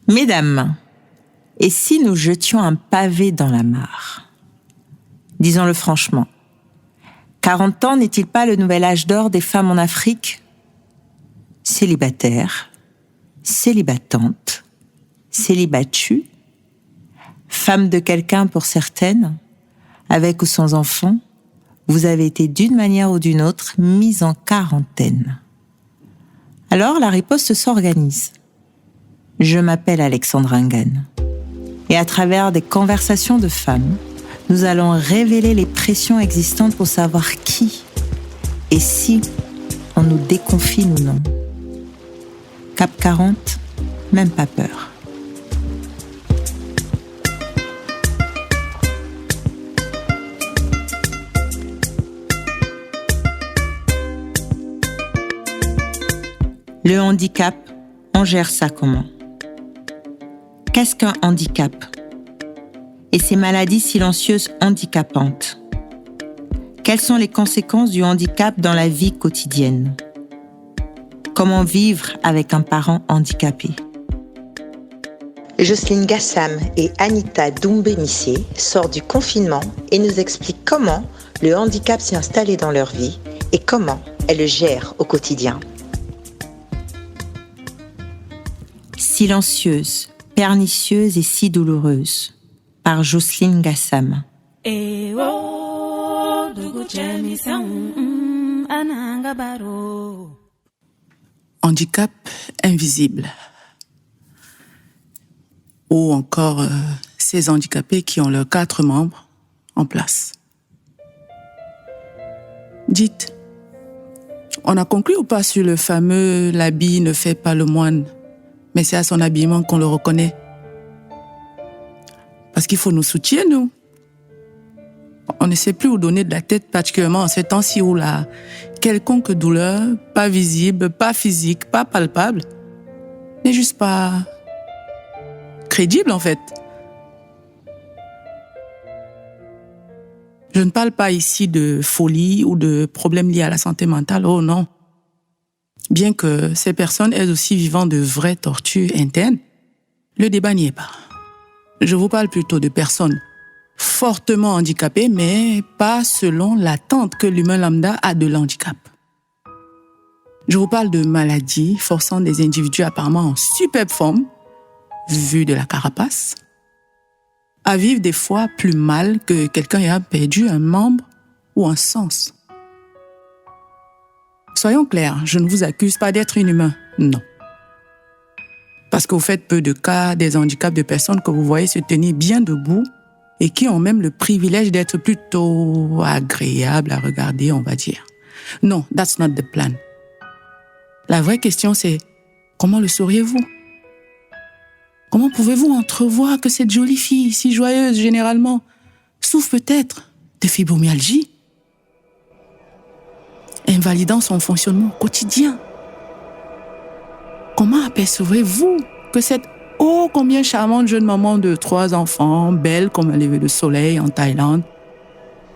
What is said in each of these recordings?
Mesdames, et si nous jetions un pavé dans la mare? Disons-le franchement. 40 ans n'est-il pas le nouvel âge d'or des femmes en Afrique? Célibataires, célibatantes, célibatues, femmes de quelqu'un pour certaines, avec ou sans enfants, vous avez été d'une manière ou d'une autre mises en quarantaine. Alors la riposte s'organise. Je m'appelle Alexandra Ngan. Et à travers des conversations de femmes, nous allons révéler les pressions existantes pour savoir qui et si on nous déconfine ou non. Cap 40, même pas peur. Le handicap, on gère ça comment? Qu'est-ce qu'un handicap? Et ces maladies silencieuses handicapantes? Quelles sont les conséquences du handicap dans la vie quotidienne? Comment vivre avec un parent handicapé? Jocelyne Gassam et Anita Doumbé-Missé sortent du confinement et nous expliquent comment le handicap s'est installé dans leur vie et comment elles le gèrent au quotidien. Silencieuse, pernicieuse et si douloureuse, par Jocelyne Gassam. Handicap invisible. Ou encore ces handicapés qui ont leurs 4 membres en place. Dites, on a conclu ou pas sur le fameux « l'habit ne fait pas le moine », mais c'est à son habillement qu'on le reconnaît. Parce qu'il faut nous soutenir, nous. On ne sait plus où donner de la tête, particulièrement en ces temps-ci où la quelconque douleur, pas visible, pas physique, pas palpable, n'est juste pas crédible en fait. Je ne parle pas ici de folie ou de problèmes liés à la santé mentale, oh non. Bien que ces personnes, elles aussi vivant de vraies tortures internes, le débat n'y est pas. Je vous parle plutôt de personnes fortement handicapées, mais pas selon l'attente que l'humain lambda a de l'handicap. Je vous parle de maladies forçant des individus apparemment en superbe forme, vu de la carapace, à vivre des fois plus mal que quelqu'un ayant perdu un membre ou un sens. Soyons clairs, je ne vous accuse pas d'être inhumain, non. Parce que vous faites peu de cas des handicaps de personnes que vous voyez se tenir bien debout et qui ont même le privilège d'être plutôt agréables à regarder, on va dire. Non, that's not the plan. La vraie question c'est, comment le sauriez-vous? Comment pouvez-vous entrevoir que cette jolie fille, si joyeuse généralement, souffre peut-être de fibromyalgie, invalidant son fonctionnement quotidien? Comment apercevrez-vous que cette ô combien charmante jeune maman de 3 enfants, belle comme un lever de soleil en Thaïlande,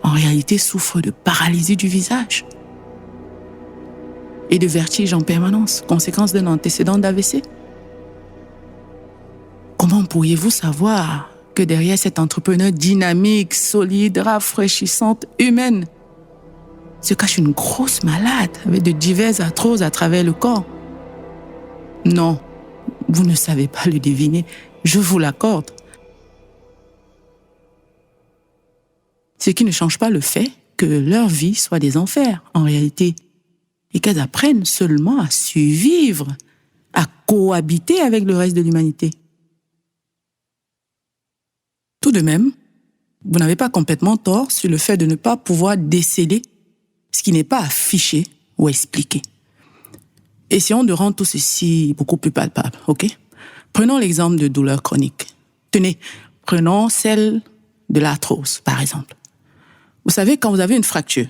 en réalité souffre de paralysie du visage et de vertige en permanence, conséquence d'un antécédent d'AVC? Comment pourriez-vous savoir que derrière cet entrepreneur dynamique, solide, rafraîchissante, humaine, se cache une grosse malade avec de diverses arthroses à travers le corps? Non, vous ne savez pas le deviner, je vous l'accorde. Ce qui ne change pas le fait que leur vie soit des enfers, en réalité, et qu'elles apprennent seulement à survivre, à cohabiter avec le reste de l'humanité. Tout de même, vous n'avez pas complètement tort sur le fait de ne pas pouvoir déceler ce qui n'est pas affiché ou expliqué. Essayons de rendre tout ceci beaucoup plus palpable, ok? Prenons l'exemple de douleurs chroniques. Tenez, prenons celle de l'arthrose, par exemple. Vous savez, quand vous avez une fracture,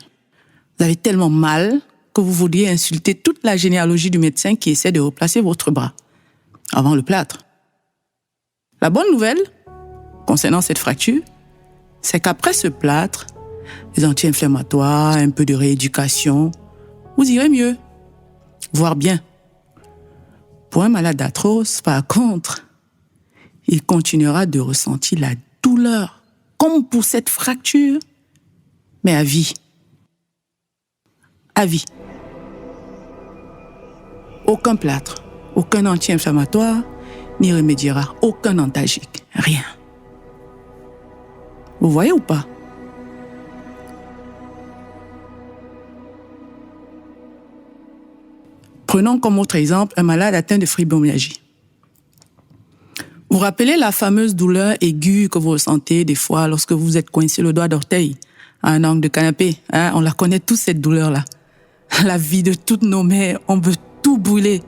vous avez tellement mal que vous voudriez insulter toute la généalogie du médecin qui essaie de replacer votre bras avant le plâtre. La bonne nouvelle concernant cette fracture, c'est qu'après ce plâtre, les anti-inflammatoires, un peu de rééducation, vous irez mieux, voire bien. Pour un malade d'arthrose, par contre, il continuera de ressentir la douleur, comme pour cette fracture, mais à vie. À vie. Aucun plâtre, aucun anti-inflammatoire n'y remédiera, aucun antalgique, rien. Vous voyez ou pas? Prenons comme autre exemple un malade atteint de fibromyalgie. Vous rappelez la fameuse douleur aiguë que vous ressentez des fois lorsque vous êtes coincé le doigt d'orteil à un angle de canapé, hein? On la connaît tous, cette douleur-là. La vie de toutes nos mères, on veut tout brûler.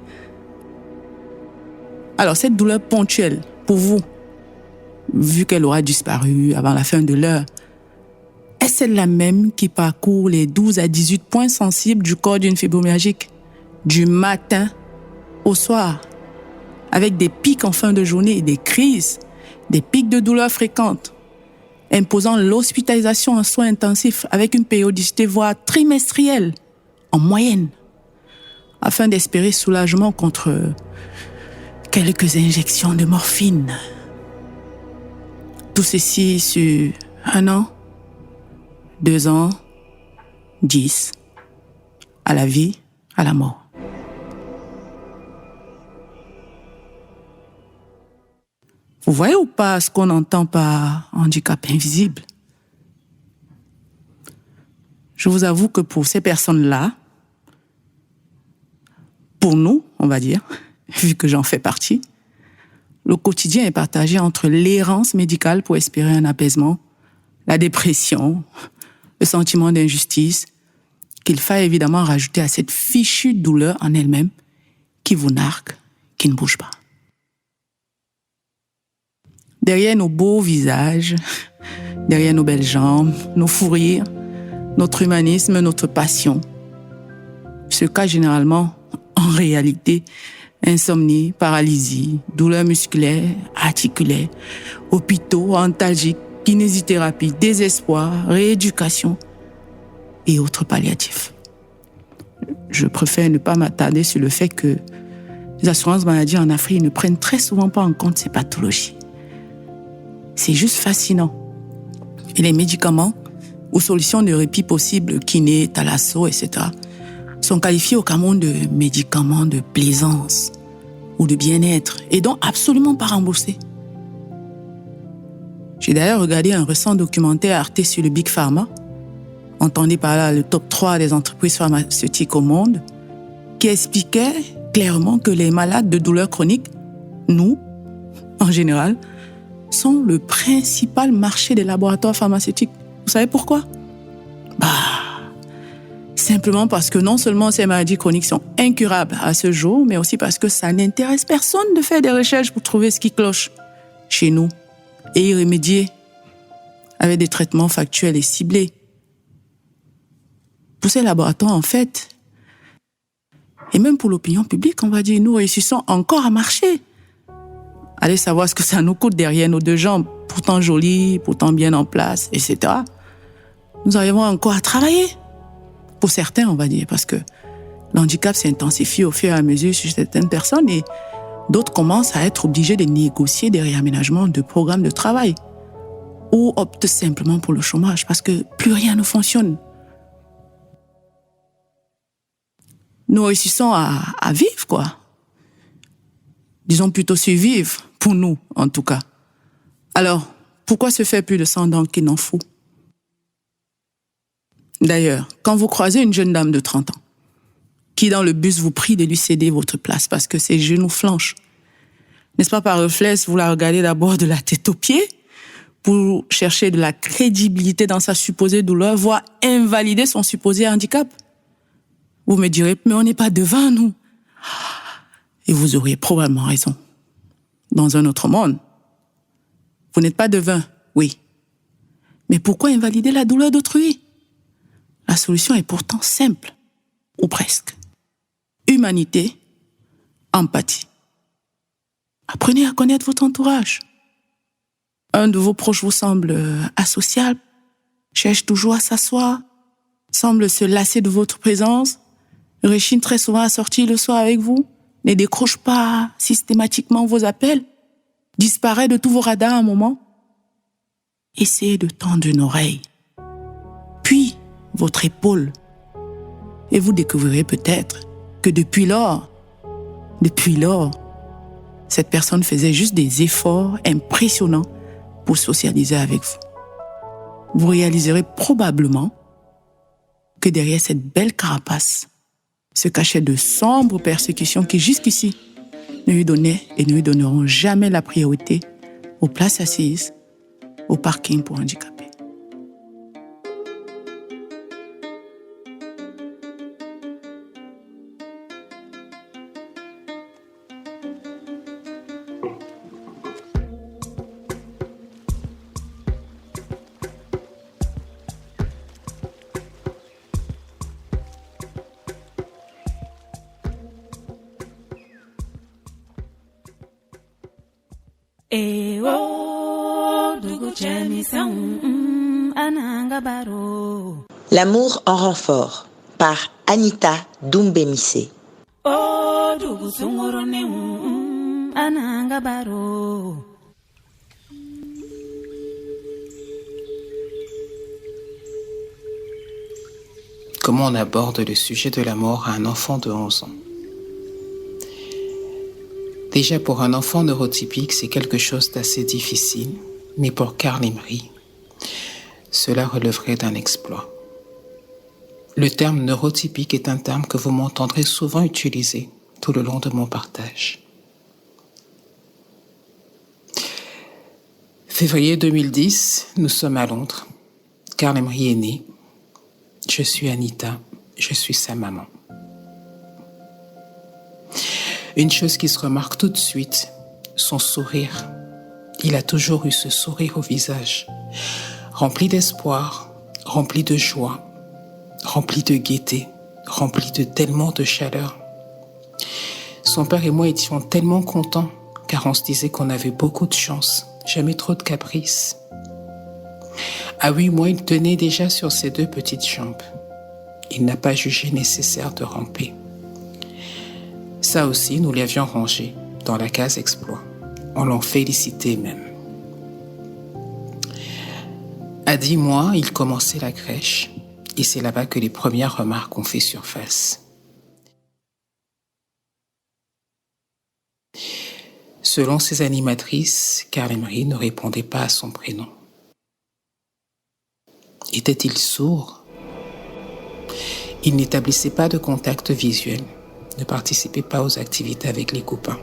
Alors, cette douleur ponctuelle, pour vous, vu qu'elle aura disparu avant la fin de l'heure, est-ce la même qui parcourt les 12 à 18 points sensibles du corps d'une fibromyalgique, du matin au soir, avec des pics en fin de journée, des crises, des pics de douleur fréquentes, imposant l'hospitalisation en soins intensifs avec une périodicité voire trimestrielle, en moyenne, afin d'espérer soulagement contre quelques injections de morphine. Tout ceci sur 1 an, 2 ans, 10, à la vie, à la mort. Vous voyez ou pas ce qu'on entend par handicap invisible? Je vous avoue que pour ces personnes-là, pour nous, on va dire, vu que j'en fais partie, le quotidien est partagé entre l'errance médicale pour espérer un apaisement, la dépression, le sentiment d'injustice, qu'il faille évidemment rajouter à cette fichue douleur en elle-même qui vous nargue, qui ne bouge pas. Derrière nos beaux visages, derrière nos belles jambes, nos fous rires, notre humanisme, notre passion, se cache généralement, en réalité, insomnie, paralysie, douleurs musculaires, articulaires, hôpitaux, antalgiques, kinésithérapie, désespoir, rééducation et autres palliatifs. Je préfère ne pas m'attarder sur le fait que les assurances maladie en Afrique ne prennent très souvent pas en compte ces pathologies. C'est juste fascinant. Et les médicaments ou solutions de répit possibles, kiné, thalasso, etc., sont qualifiés au Cameroun de médicaments de plaisance ou de bien-être et donc absolument pas remboursés. J'ai d'ailleurs regardé un récent documentaire Arte sur le Big Pharma, entendez par là le top 3 des entreprises pharmaceutiques au monde, qui expliquait clairement que les malades de douleurs chroniques, nous, en général, sont le principal marché des laboratoires pharmaceutiques. Vous savez pourquoi? Simplement parce que non seulement ces maladies chroniques sont incurables à ce jour, mais aussi parce que ça n'intéresse personne de faire des recherches pour trouver ce qui cloche chez nous et y remédier avec des traitements factuels et ciblés. Pour ces laboratoires, en fait, et même pour l'opinion publique, on va dire, nous réussissons encore à marcher. Allez savoir ce que ça nous coûte derrière nos 2 jambes, pourtant jolies, pourtant bien en place, etc. Nous arrivons encore à travailler. Pour certains, on va dire, parce que l'handicap s'intensifie au fur et à mesure chez certaines personnes et d'autres commencent à être obligés de négocier des réaménagements de programmes de travail ou optent simplement pour le chômage parce que plus rien ne fonctionne. Nous réussissons à vivre, quoi. Disons plutôt survivre, pour nous, en tout cas. Alors, pourquoi se faire plus de sang dans qu'il n'en faut? D'ailleurs, quand vous croisez une jeune dame de 30 ans, qui dans le bus vous prie de lui céder votre place parce que ses genoux flanchent, n'est-ce pas par réflexe, vous la regardez d'abord de la tête aux pieds pour chercher de la crédibilité dans sa supposée douleur, voire invalider son supposé handicap? Vous me direz, mais on n'est pas devin, nous. Et vous auriez probablement raison. Dans un autre monde, vous n'êtes pas devin, oui. Mais pourquoi invalider la douleur d'autrui? La solution est pourtant simple, ou presque. Humanité, empathie. Apprenez à connaître votre entourage. Un de vos proches vous semble asocial, cherche toujours à s'asseoir, semble se lasser de votre présence, rechigne très souvent à sortir le soir avec vous, ne décroche pas systématiquement vos appels. disparaît de tous vos radars un moment, essayez de tendre une oreille, puis votre épaule, et vous découvrirez peut-être que depuis lors, cette personne faisait juste des efforts impressionnants pour socialiser avec vous. Vous réaliserez probablement que derrière cette belle carapace se cachaient de sombres persécutions qui jusqu'ici ne lui donnaient et ne lui donneront jamais la priorité aux places assises, au parking pour handicapés. L'amour en renfort par Anita Doumbé-Missé. Comment on aborde le sujet de la mort à un enfant de 11 ans? Déjà, pour un enfant neurotypique, c'est quelque chose d'assez difficile, mais pour Carl Emery, cela relèverait d'un exploit. Le terme neurotypique est un terme que vous m'entendrez souvent utiliser tout le long de mon partage. Février 2010, nous sommes à Londres. Carl Emery est né. Je suis Anita, je suis sa maman. Une chose qui se remarque tout de suite, son sourire. Il a toujours eu ce sourire au visage, rempli d'espoir, rempli de joie, rempli de gaieté, rempli de tellement de chaleur. Son père et moi étions tellement contents, car on se disait qu'on avait beaucoup de chance, jamais trop de caprices. À 8 mois, il tenait déjà sur ses 2 petites jambes. Il n'a pas jugé nécessaire de ramper. Ça aussi, nous l'avions rangé dans la case exploit. On l'en félicitait même. À 10 mois, il commençait la crèche et c'est là-bas que les premières remarques ont fait surface. Selon ses animatrices, Carl Emery ne répondait pas à son prénom. Était-il sourd? Il n'établissait pas de contact visuel, ne participait pas aux activités avec les copains.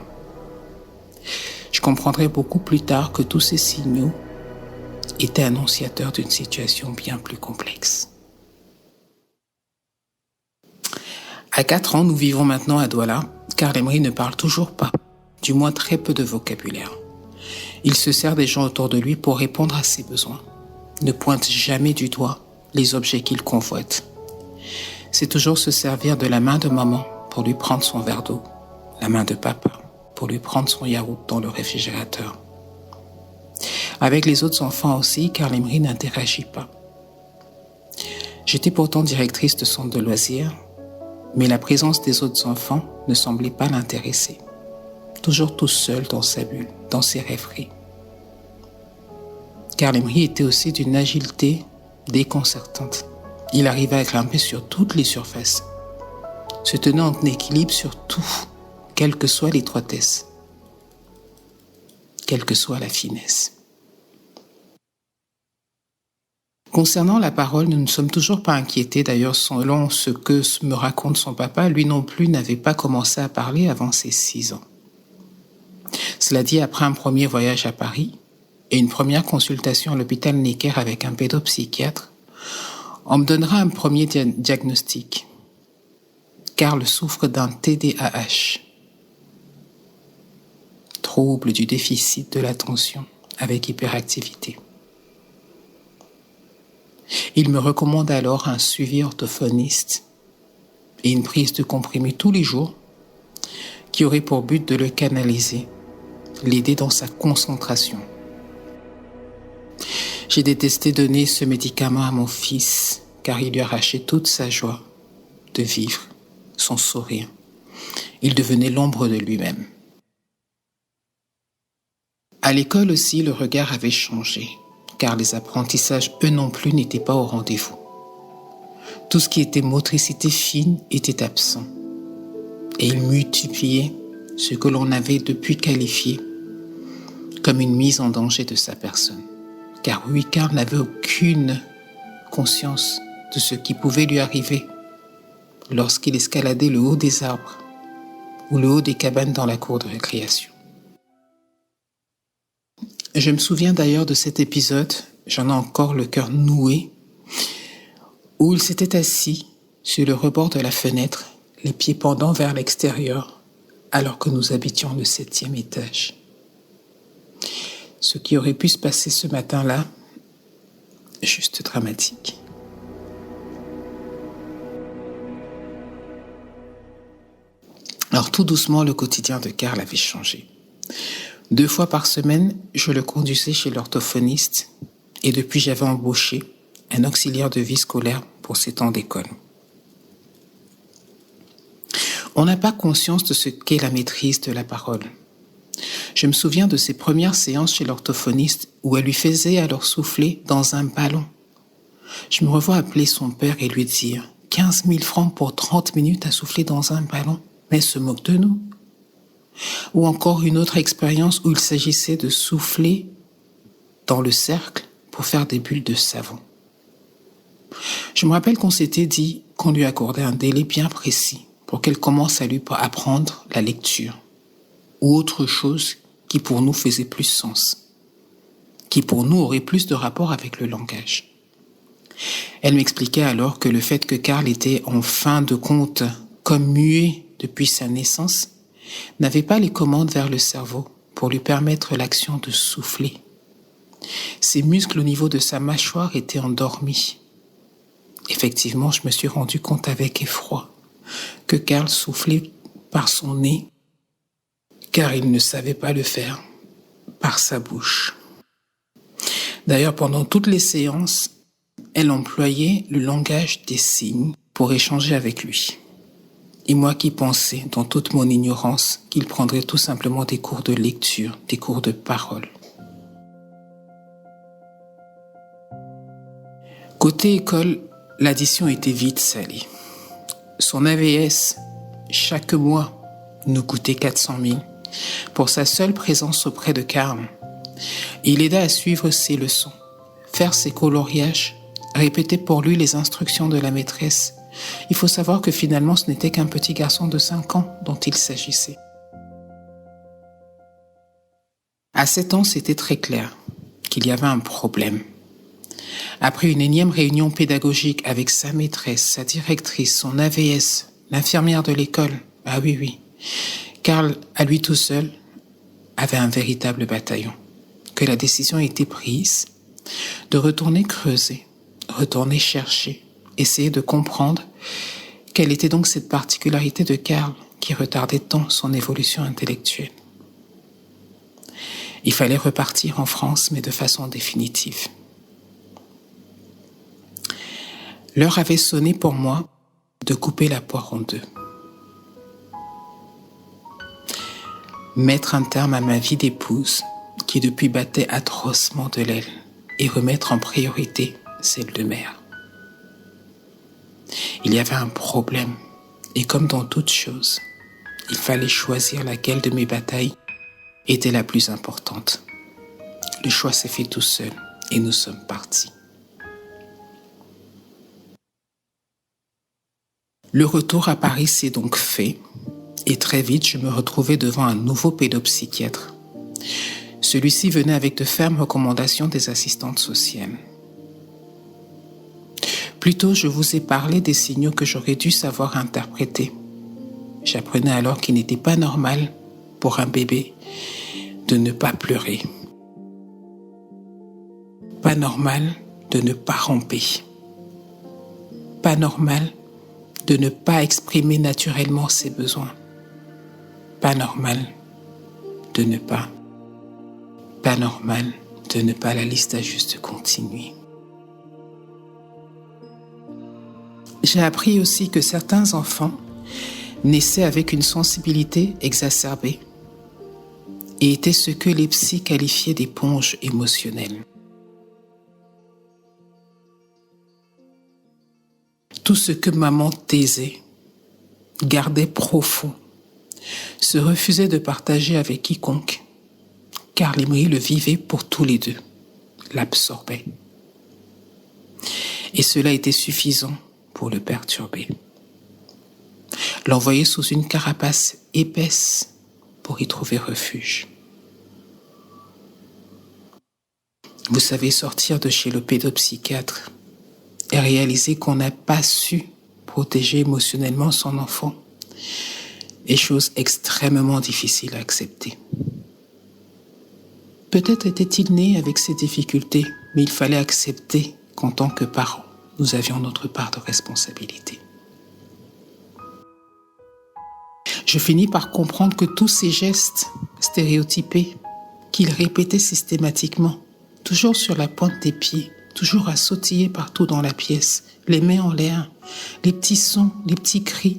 Je comprendrai beaucoup plus tard que tous ces signaux étaient annonciateurs d'une situation bien plus complexe. À 4 ans, nous vivons maintenant à Douala. Carl Emery ne parle toujours pas, du moins très peu de vocabulaire. Il se sert des gens autour de lui pour répondre à ses besoins. Ne pointe jamais du doigt les objets qu'il convoite. C'est toujours se servir de la main de maman pour lui prendre son verre d'eau, la main de papa pour lui prendre son yaourt dans le réfrigérateur. Avec les autres enfants aussi, Carl Emery n'interagit pas. J'étais pourtant directrice de centre de loisirs, mais la présence des autres enfants ne semblait pas l'intéresser. Toujours tout seul dans sa bulle, dans ses rêveries. Carl Emery était aussi d'une agilité déconcertante. Il arrivait à grimper sur toutes les surfaces, se tenant en équilibre sur tout, quelle que soit l'étroitesse, quelle que soit la finesse. Concernant la parole, nous ne sommes toujours pas inquiétés. D'ailleurs, selon ce que me raconte son papa, lui non plus n'avait pas commencé à parler avant ses 6 ans. Cela dit, après un premier voyage à Paris et une première consultation à l'hôpital Necker avec un pédopsychiatre, on me donnera un premier diagnostic. Carl souffre d'un TDAH, trouble du déficit de l'attention avec hyperactivité. Il me recommande alors un suivi orthophoniste et une prise de comprimés tous les jours qui aurait pour but de le canaliser, l'aider dans sa concentration. J'ai détesté donner ce médicament à mon fils car il lui arrachait toute sa joie de vivre, son sourire. Il devenait l'ombre de lui-même. À l'école aussi, le regard avait changé, car les apprentissages, eux non plus, n'étaient pas au rendez-vous. Tout ce qui était motricité fine était absent. Et il multipliait ce que l'on avait depuis qualifié comme une mise en danger de sa personne. Car oui, Karl n'avait aucune conscience de ce qui pouvait lui arriver lorsqu'il escaladait le haut des arbres ou le haut des cabanes dans la cour de récréation. Je me souviens d'ailleurs de cet épisode, j'en ai encore le cœur noué, où il s'était assis sur le rebord de la fenêtre, les pieds pendants vers l'extérieur, alors que nous habitions le 7e étage. Ce qui aurait pu se passer ce matin-là, juste dramatique. Alors tout doucement, le quotidien de Karl avait changé. 2 fois par semaine, je le conduisais chez l'orthophoniste et depuis j'avais embauché un auxiliaire de vie scolaire pour ses temps d'école. On n'a pas conscience de ce qu'est la maîtrise de la parole. Je me souviens de ses premières séances chez l'orthophoniste où elle lui faisait alors souffler dans un ballon. Je me revois appeler son père et lui dire « 15 000 francs pour 30 minutes à souffler dans un ballon, mais elle se moque de nous ». Ou encore une autre expérience où il s'agissait de souffler dans le cercle pour faire des bulles de savon. Je me rappelle qu'on s'était dit qu'on lui accordait un délai bien précis pour qu'elle commence à lui apprendre la lecture ou autre chose qui pour nous faisait plus sens, qui pour nous aurait plus de rapport avec le langage. Elle m'expliquait alors que le fait que Karl était en fin de compte comme muet depuis sa naissance n'avait pas les commandes vers le cerveau pour lui permettre l'action de souffler. Ses muscles au niveau de sa mâchoire étaient endormis. Effectivement, je me suis rendu compte avec effroi que Karl soufflait par son nez, car il ne savait pas le faire par sa bouche. D'ailleurs, pendant toutes les séances, elle employait le langage des signes pour échanger avec lui. Et moi qui pensais, dans toute mon ignorance, qu'il prendrait tout simplement des cours de lecture, des cours de parole. Côté école, l'addition était vite salée. Son AVS, chaque mois, nous coûtait 400 000 pour sa seule présence auprès de Karl. Il aida à suivre ses leçons, faire ses coloriages, répéter pour lui les instructions de la maîtresse. Il faut savoir que finalement, ce n'était qu'un petit garçon de 5 ans dont il s'agissait. À 7 ans, c'était très clair qu'il y avait un problème. Après une énième réunion pédagogique avec sa maîtresse, sa directrice, son AVS, l'infirmière de l'école, ah oui, Karl, à lui tout seul, avait un véritable bataillon. Que la décision était prise de retourner creuser, retourner chercher, essayer de comprendre quelle était donc cette particularité de Karl qui retardait tant son évolution intellectuelle. Il fallait repartir en France, mais de façon définitive. L'heure avait sonné pour moi de couper la poire en 2. Mettre un terme à ma vie d'épouse, qui depuis battait atrocement de l'aile, et remettre en priorité celle de mère. Il y avait un problème, et comme dans toute chose, il fallait choisir laquelle de mes batailles était la plus importante. Le choix s'est fait tout seul, et nous sommes partis. Le retour à Paris s'est donc fait, et très vite, je me retrouvais devant un nouveau pédopsychiatre. Celui-ci venait avec de fermes recommandations des assistantes sociales. Plus tôt, je vous ai parlé des signaux que j'aurais dû savoir interpréter. J'apprenais alors qu'il n'était pas normal pour un bébé de ne pas pleurer. Pas normal de ne pas ramper. Pas normal de ne pas exprimer naturellement ses besoins. Pas normal de ne pas. Pas normal de ne pas, la liste a juste continué. J'ai appris aussi que certains enfants naissaient avec une sensibilité exacerbée et était ce que les psys qualifiaient d'éponge émotionnelle. Tout ce que maman taisait, gardait profond, se refusait de partager avec quiconque, car Lemri le vivait pour tous les deux, l'absorbait. Et cela était suffisant pour le perturber. L'envoyer sous une carapace épaisse pour y trouver refuge. Vous savez, sortir de chez le pédopsychiatre et réaliser qu'on n'a pas su protéger émotionnellement son enfant est chose extrêmement difficile à accepter. Peut-être était-il né avec ces difficultés, mais il fallait accepter qu'en tant que parents, nous avions notre part de responsabilité. Je finis par comprendre que tous ces gestes stéréotypés qu'il répétait systématiquement, toujours sur la pointe des pieds, toujours à sautiller partout dans la pièce, les mains en l'air, les petits sons, les petits cris,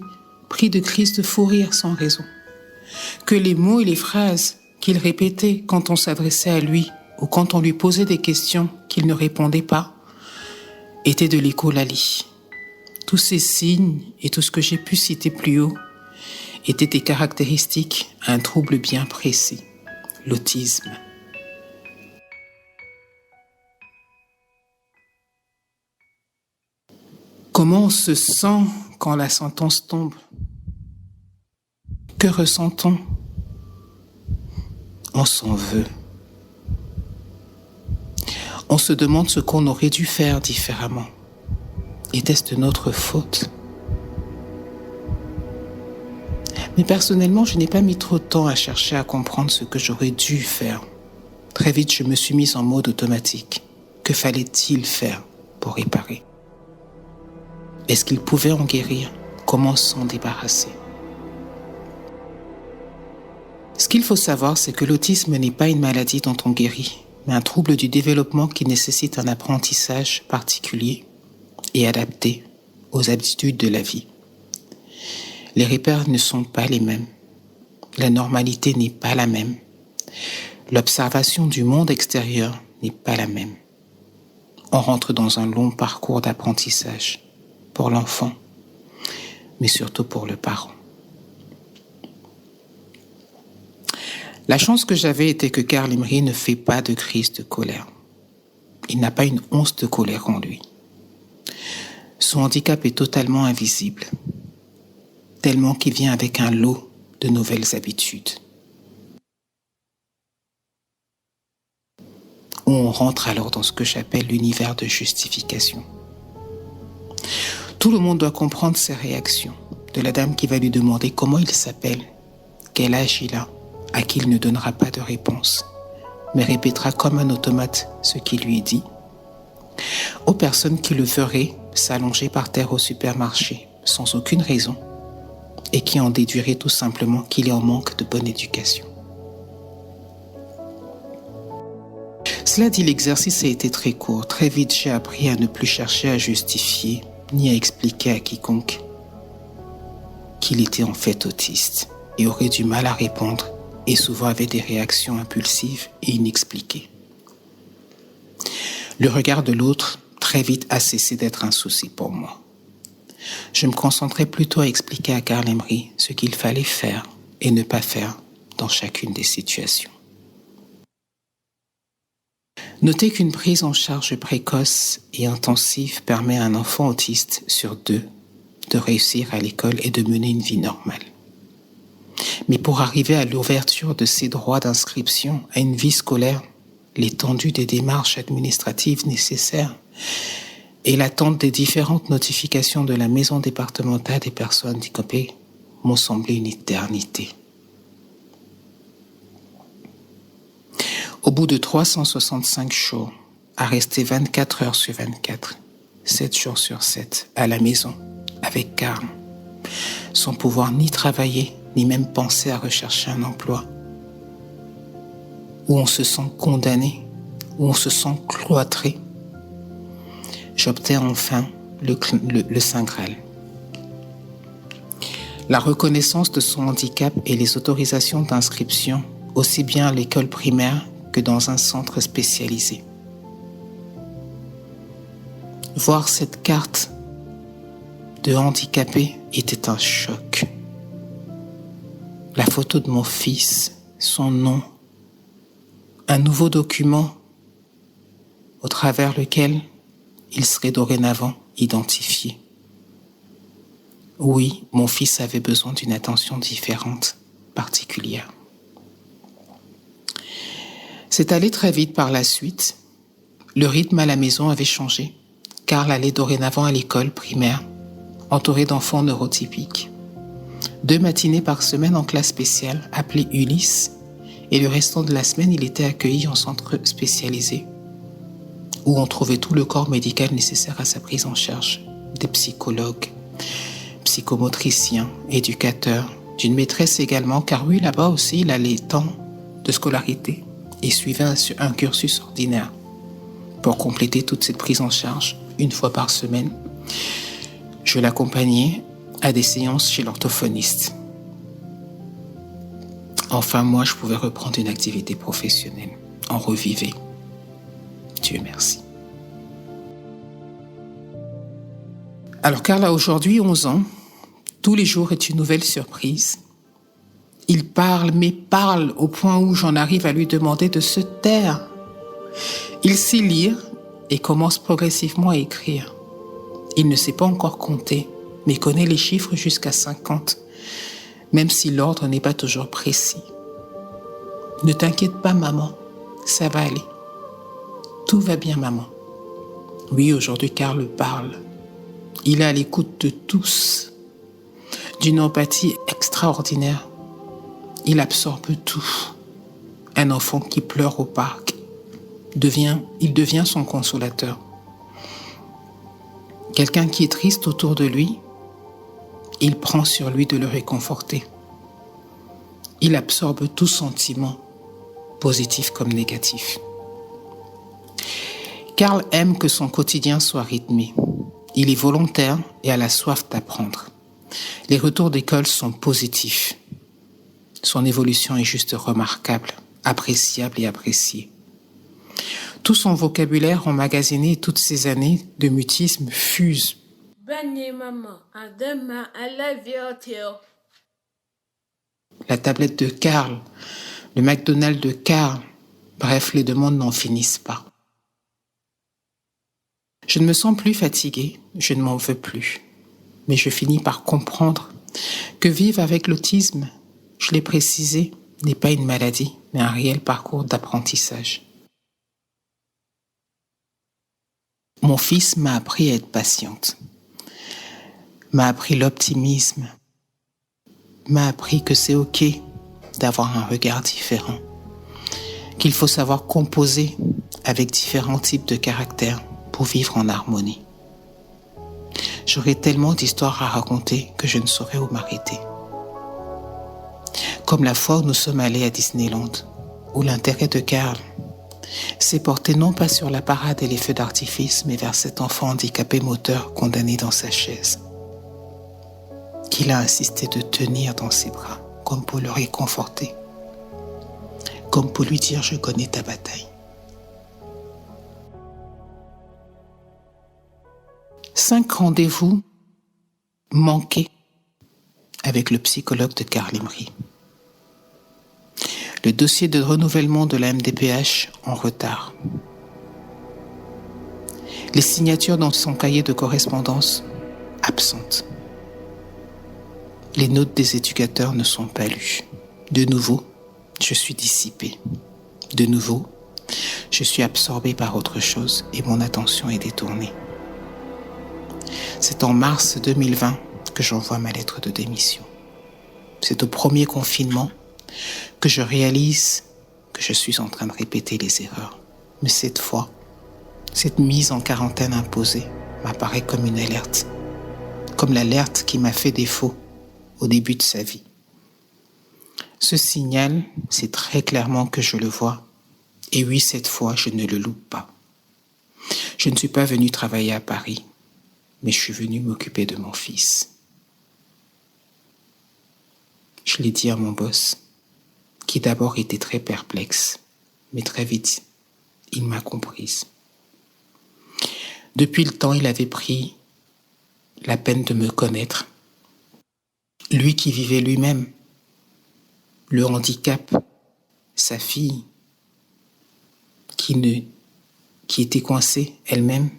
pris de crises de fou rire sans raison. Que les mots et les phrases qu'il répétait quand on s'adressait à lui ou quand on lui posait des questions qu'il ne répondait pas étaient de l'écholalie. Tous ces signes et tout ce que j'ai pu citer plus haut étaient des caractéristiques à un trouble bien précis, l'autisme. Comment on se sent quand la sentence tombe? Que ressent-on? On s'en veut. On se demande ce qu'on aurait dû faire différemment. Était-ce de notre faute? Mais personnellement, je n'ai pas mis trop de temps à chercher à comprendre ce que j'aurais dû faire. Très vite, je me suis mise en mode automatique. Que fallait-il faire pour réparer? Est-ce qu'il pouvait en guérir? Comment s'en débarrasser? Ce qu'il faut savoir, c'est que l'autisme n'est pas une maladie dont on guérit, mais un trouble du développement qui nécessite un apprentissage particulier et adapté aux habitudes de la vie. Les repères ne sont pas les mêmes. La normalité n'est pas la même. L'observation du monde extérieur n'est pas la même. On rentre dans un long parcours d'apprentissage pour l'enfant, mais surtout pour le parent. La chance que j'avais était que Karl Lemri ne fait pas de crise de colère. Il n'a pas une once de colère en lui. Son handicap est totalement invisible, tellement qu'il vient avec un lot de nouvelles habitudes. Où on rentre alors dans ce que j'appelle l'univers de justification. Tout le monde doit comprendre ses réactions, de la dame qui va lui demander comment il s'appelle, quel âge il a, à qui il ne donnera pas de réponse, mais répétera comme un automate ce qui lui est dit, aux personnes qui le feraient s'allonger par terre au supermarché sans aucune raison et qui en déduiraient tout simplement qu'il est en manque de bonne éducation. Cela dit, l'exercice a été très court. Très vite, j'ai appris à ne plus chercher à justifier ni à expliquer à quiconque qu'il était en fait autiste et aurait du mal à répondre et souvent avait des réactions impulsives et inexpliquées. Le regard de l'autre, très vite, a cessé d'être un souci pour moi. Je me concentrais plutôt à expliquer à Karl Lemri ce qu'il fallait faire et ne pas faire dans chacune des situations. Notez qu'une prise en charge précoce et intensive permet à un enfant autiste sur 2 de réussir à l'école et de mener une vie normale. Mais pour arriver à l'ouverture de ses droits d'inscription à une vie scolaire, l'étendue des démarches administratives nécessaires et l'attente des différentes notifications de la maison départementale des personnes handicapées m'ont semblé une éternité. Au bout de 365 jours, à rester 24 heures sur 24, 7 jours sur 7, à la maison, avec Karl, sans pouvoir ni travailler, ni même penser à rechercher un emploi, où on se sent condamné, où on se sent cloîtré, j'obtiens enfin le Saint Graal. La reconnaissance de son handicap et les autorisations d'inscription aussi bien à l'école primaire que dans un centre spécialisé. Voir cette carte de handicapé était un choc. La photo de mon fils, son nom, un nouveau document au travers lequel il serait dorénavant identifié. Oui, mon fils avait besoin d'une attention différente, particulière. C'est allé très vite par la suite. Le rythme à la maison avait changé. Karl allait dorénavant à l'école primaire, entouré d'enfants neurotypiques. 2 matinées par semaine en classe spéciale, appelée Ulysse, et le restant de la semaine, il était accueilli en centre spécialisé, où on trouvait tout le corps médical nécessaire à sa prise en charge, des psychologues, psychomotriciens, éducateurs, d'une maîtresse également, car oui, là-bas aussi, il a les temps de scolarité et suivait un cursus ordinaire. Pour compléter toute cette prise en charge, 1 fois par semaine, je l'accompagnais à des séances chez l'orthophoniste. Enfin, moi, je pouvais reprendre une activité professionnelle. On revivait. Dieu merci. Alors, Karl a aujourd'hui 11 ans. Tous les jours est une nouvelle surprise. Il parle, mais parle au point où j'en arrive à lui demander de se taire. Il sait lire et commence progressivement à écrire. Il ne sait pas encore compter, mais connaît les chiffres jusqu'à 50, même si l'ordre n'est pas toujours précis. Ne t'inquiète pas, maman, ça va aller. Tout va bien, maman. Oui, aujourd'hui, Karl parle. Il est à l'écoute de tous, d'une empathie extraordinaire. Il absorbe tout. Un enfant qui pleure au parc, il devient son consolateur. Quelqu'un qui est triste autour de lui, il prend sur lui de le réconforter. Il absorbe tout sentiment, positif comme négatif. Karl aime que son quotidien soit rythmé. Il est volontaire et a la soif d'apprendre. Les retours d'école sont positifs. Son évolution est juste remarquable, appréciable et appréciée. Tout son vocabulaire emmagasiné et toutes ces années de mutisme fusent. La tablette de Karl, le McDonald's de Karl, bref, les demandes n'en finissent pas. Je ne me sens plus fatiguée, je ne m'en veux plus. Mais je finis par comprendre que vivre avec l'autisme, je l'ai précisé, n'est pas une maladie, mais un réel parcours d'apprentissage. Mon fils m'a appris à être patiente, m'a appris l'optimisme, m'a appris que c'est OK d'avoir un regard différent, qu'il faut savoir composer avec différents types de caractères pour vivre en harmonie. J'aurais tellement d'histoires à raconter que je ne saurais où m'arrêter. Comme la fois où nous sommes allés à Disneyland, où l'intérêt de Karl s'est porté non pas sur la parade et les feux d'artifice, mais vers cet enfant handicapé moteur condamné dans sa chaise, qu'il a insisté de tenir dans ses bras, comme pour le réconforter, comme pour lui dire « je connais ta bataille ». 5 rendez-vous manqués avec le psychologue de Karl Imri. Le dossier de renouvellement de la MDPH en retard. Les signatures dans son cahier de correspondance absentes. Les notes des éducateurs ne sont pas lues. De nouveau, je suis dissipée. De nouveau, je suis absorbée par autre chose et mon attention est détournée. C'est en mars 2020 que j'envoie ma lettre de démission. C'est au premier confinement que je réalise que je suis en train de répéter les erreurs. Mais cette fois, cette mise en quarantaine imposée m'apparaît comme une alerte, comme l'alerte qui m'a fait défaut au début de sa vie. Ce signal, c'est très clairement que je le vois. Et oui, cette fois, je ne le loupe pas. Je ne suis pas venue travailler à Paris, mais je suis venue m'occuper de mon fils. Je l'ai dit à mon boss. qui d'abord était très perplexe, mais très vite, il m'a comprise. Depuis le temps, il avait pris la peine de me connaître. Lui qui vivait lui-même le handicap, sa fille qui était coincée elle-même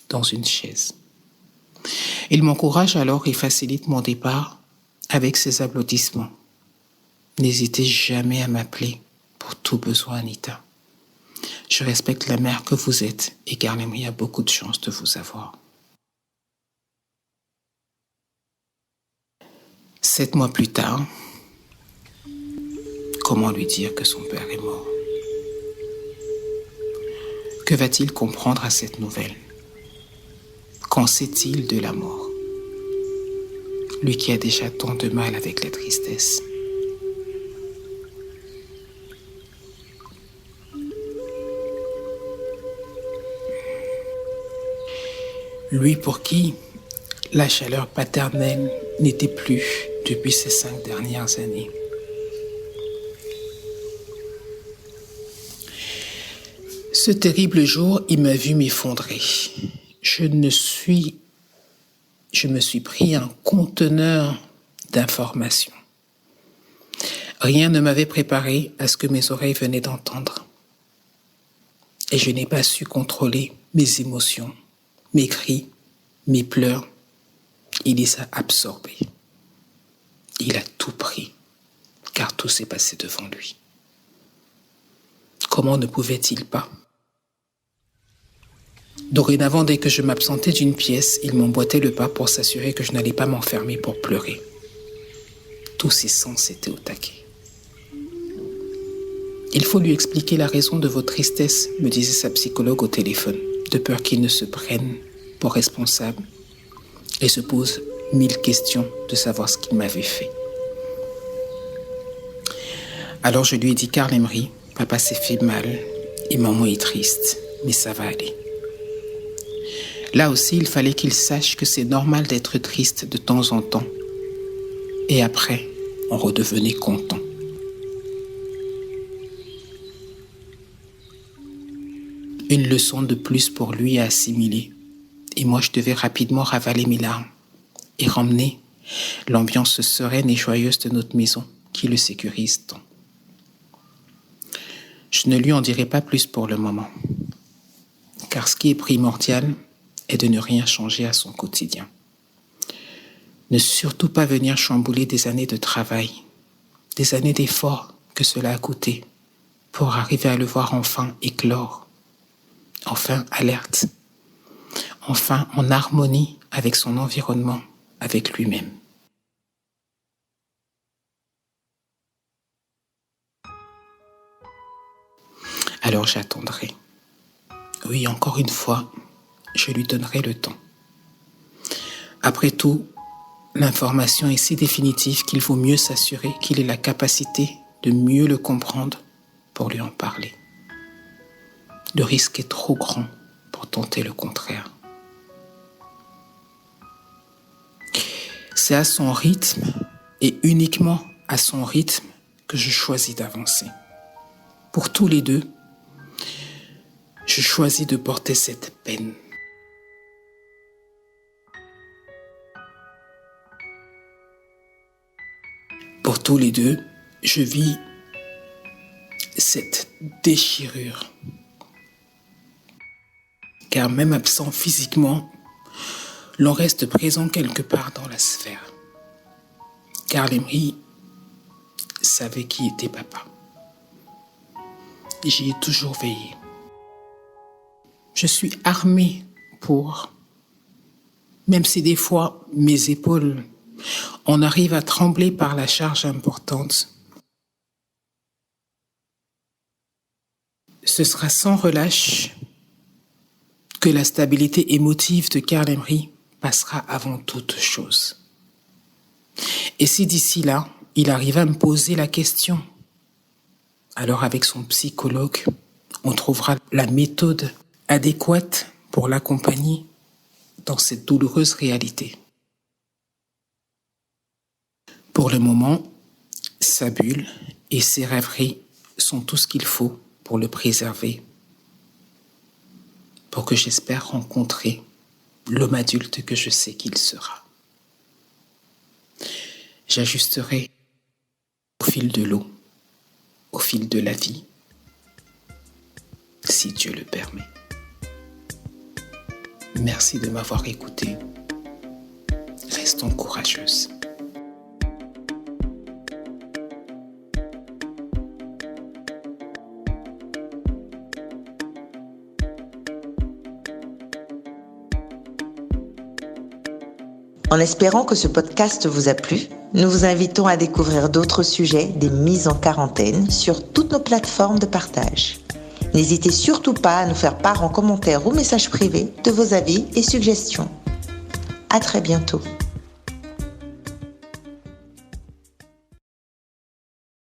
dans une chaise. Il m'encourage alors et facilite mon départ avec ses applaudissements. N'hésitez jamais à m'appeler pour tout besoin, Anita. Je respecte la mère que vous êtes et Carl Emery a beaucoup de chance de vous avoir. 7 mois plus tard, comment lui dire que son père est mort? Que va-t-il comprendre à cette nouvelle? Qu'en sait-il de la mort? Lui qui a déjà tant de mal avec la tristesse. Lui pour qui la chaleur paternelle n'était plus depuis ces 5 dernières années. Ce terrible jour, il m'a vu m'effondrer. Je me suis pris un conteneur d'informations. Rien ne m'avait préparé à ce que mes oreilles venaient d'entendre. Et je n'ai pas su contrôler mes émotions, mes cris, mes pleurs. Il les a absorbés. Il a tout pris, car tout s'est passé devant lui. Comment ne pouvait-il pas? Dorénavant, dès que je m'absentais d'une pièce, il m'emboîtait le pas pour s'assurer que je n'allais pas m'enfermer pour pleurer. Tous ses sens étaient au taquet. Il faut lui expliquer la raison de votre tristesse, me disait sa psychologue au téléphone, de peur qu'il ne se prenne pour responsable et se pose 1000 questions de savoir ce qu'il m'avait fait. Alors je lui ai dit, Carl Emery, papa s'est fait mal et maman est triste, mais ça va aller. Là aussi, il fallait qu'il sache que c'est normal d'être triste de temps en temps. Et après, on redevenait content. Une leçon de plus pour lui à assimiler. Et moi, je devais rapidement ravaler mes larmes et ramener l'ambiance sereine et joyeuse de notre maison qui le sécurise tant. Je ne lui en dirai pas plus pour le moment. Car ce qui est primordial est de ne rien changer à son quotidien. Ne surtout pas venir chambouler des années de travail, des années d'efforts que cela a coûté pour arriver à le voir enfin éclore, enfin alerte, enfin en harmonie avec son environnement, avec lui-même. Alors j'attendrai. Oui, encore une fois, je lui donnerai le temps. Après tout, l'information est si définitive qu'il vaut mieux s'assurer qu'il ait la capacité de mieux le comprendre pour lui en parler. Le risque est trop grand pour tenter le contraire. C'est à son rythme et uniquement à son rythme que je choisis d'avancer. Pour tous les deux, je choisis de porter cette peine. Pour tous les deux, je vis cette déchirure. Car même absent physiquement, l'on reste présent quelque part dans la sphère. Carl Emery savait qui était papa. J'y ai toujours veillé. Je suis armée pour, même si des fois mes épaules, on arrive à trembler par la charge importante. Ce sera sans relâche que la stabilité émotive de Carl Emery passera avant toute chose. Et si d'ici là, il arrive à me poser la question, alors avec son psychologue, on trouvera la méthode adéquate pour l'accompagner dans cette douloureuse réalité. Pour le moment, sa bulle Et ses rêveries sont tout ce qu'il faut pour le préserver, pour que j'espère rencontrer l'homme adulte que je sais qu'il sera. J'ajusterai au fil de l'eau, au fil de la vie, si Dieu le permet. Merci de m'avoir écouté. Restons courageuses. En espérant que ce podcast vous a plu, nous vous invitons à découvrir d'autres sujets des mises en quarantaine sur toutes nos plateformes de partage. N'hésitez surtout pas à nous faire part en commentaire ou message privé de vos avis et suggestions. À très bientôt.